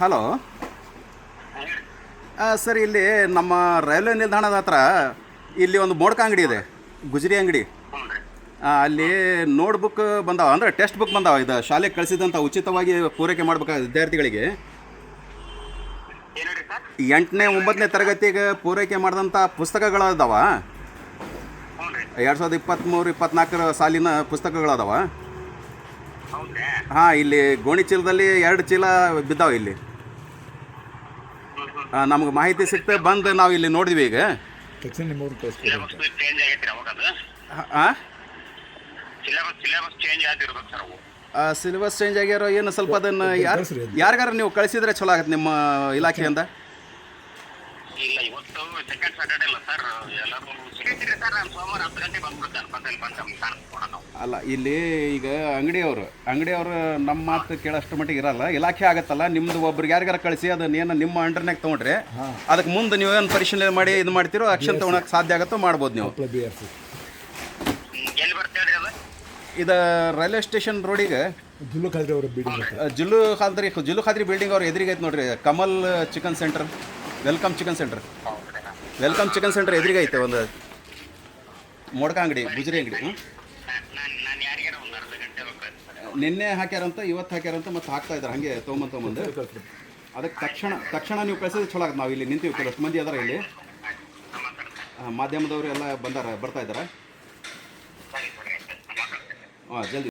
Hello. Sir, ಇಲ್ಲಿ ನಮ್ಮ railway ನಿಲ್ದಾಣದ ಹತ್ರ ಇಲ್ಲಿ ಒಂದು ಮೋಡ್ಕ ಅಂಗಡಿ ಇದೆ, ಗುಜರಿ ಅಂಗಡಿ. ಅಲ್ಲಿ ನೋಟ್ ಬುಕ್ ಬಂದಾವ, ಅಂದರೆ ಟೆಕ್ಸ್ಟ್ ಬುಕ್ ಬಂದಾವ. ಇದು ಶಾಲೆಗೆ ಕಳಿಸಿದಂಥ ಉಚಿತವಾಗಿ ಪೂರೈಕೆ ಮಾಡ್ಬೇಕಾದ ವಿದ್ಯಾರ್ಥಿಗಳಿಗೆ 8ನೇ 9ನೇ ತರಗತಿಗೆ ಪೂರೈಕೆ ಮಾಡಿದಂಥ ಪುಸ್ತಕಗಳದಾವ. 2023-24 ಸಾಲಿನ ಪುಸ್ತಕಗಳದಾವ. ಹಾಂ, ಇಲ್ಲಿ ಗೋಣಿ ಚೀಲದಲ್ಲಿ 2 ಚೀಲ ಬಿದ್ದಾವೆ. ಇಲ್ಲಿ ನಮ್ಗೆ ಮಾಹಿತಿ ಸಿಕ್ತೆ, ಬಂದು ನಾವು ಇಲ್ಲಿ ನೋಡಿದ್ವಿ. ಈಗ ಹಾಂ, ಸಿಲೆಬಸ್ ಚೇಂಜ್ ಆಗ್ಯಾರೋ ಏನು ಸ್ವಲ್ಪ. ಅದನ್ನು ಯಾರಿಗಾರ ನೀವು ಕಳಿಸಿದ್ರೆ ಚಲೋ ಆಗತ್ತೆ ನಿಮ್ಮ ಇಲಾಖೆಯಿಂದ. ಇಲ್ಲ, ಇವತ್ತು ಸೆಕೆಂಡ್ ಸಾಟರ್ಡೆ ಅಲ್ಲ ಸರ್, ಎಲ್ಲರೂ ಸಿಗ್ತೀರಿ ಸರ್. ನಾನು ಸೋಮವಾರ 10 ಗಂಟೆಗೆ ಬಂದ್ಬಿಡ್ತೇನೆ. ಬಂದು ಅಲ್ಲ, ಇಲ್ಲಿ ಈಗ ಅಂಗಡಿಯವರು ನಮ್ಮ ಮಾತು ಕೇಳೋಷ್ಟು ಮಟ್ಟಿಗೆ ಇರಲ್ಲ. ಇಲಾಖೆ ಆಗತ್ತಲ್ಲ, ನಿಮ್ದು ಒಬ್ರಿಗೆ ಯಾರಿಗಾರ ಕಳಿಸಿ ಅದನ್ನೇನು ನಿಮ್ಮ ಅಂಡರ್ನಾಗ ತೊಗೊಂಡ್ರೆ ಅದಕ್ಕೆ ಮುಂದೆ ನೀವೇನು ಪರಿಶೀಲನೆ ಮಾಡಿ ಇದು ಮಾಡ್ತೀರೋ ಆಕ್ಷನ್ ತೊಗೊಳಕ್ಕೆ ಸಾಧ್ಯ ಆಗುತ್ತೋ ಮಾಡ್ಬೋದು ನೀವು. ಎಲ್ಲಿ ಬರ್ತೇಳ್ರಿ ಅದು? ಇದು ರೈಲ್ವೆ ಸ್ಟೇಷನ್ ರೋಡಿಗೆ ಜುಲ್ಲು ಖಾದ್ರಿ ಬಿಲ್ಡಿಂಗ್ ಅವ್ರ ಎದುರಿಗೆ ಐತೆ ನೋಡ್ರಿ. Kamal chicken centre, welcome chicken centre ಎದುರಿಗೆ ಐತೆ ಒಂದು ಮೋಡ್ಕ ಅಂಗಡಿ, ಗುಜರಿ ಅಂಗಡಿ. ನಿನ್ನೆ ಹಾಕ್ಯಾರಂತ, ಇವತ್ತು ಹಾಕ್ಯಾರಂತ, ಮತ್ತೆ ಹಾಕ್ತಾ ಇದ್ದಾರೆ ಹಾಗೆ ತೊಗೊಂಬಂದು. ಅದಕ್ಕೆ ತಕ್ಷಣ ನೀವು ಕಳಿಸಿದ್ರೆ ಚಲೋ ಆಗುತ್ತೆ. ನಾವು ಇಲ್ಲಿ ನಿಂತೀವಿ, ಕೆಲವಷ್ಟು ಮಂದಿ ಅದಾರ ಇಲ್ಲಿ, ಮಾಧ್ಯಮದವರು ಎಲ್ಲ ಬರ್ತಾ ಇದ್ದಾರೆ. ಹಾಂ, ಜಲ್ದಿ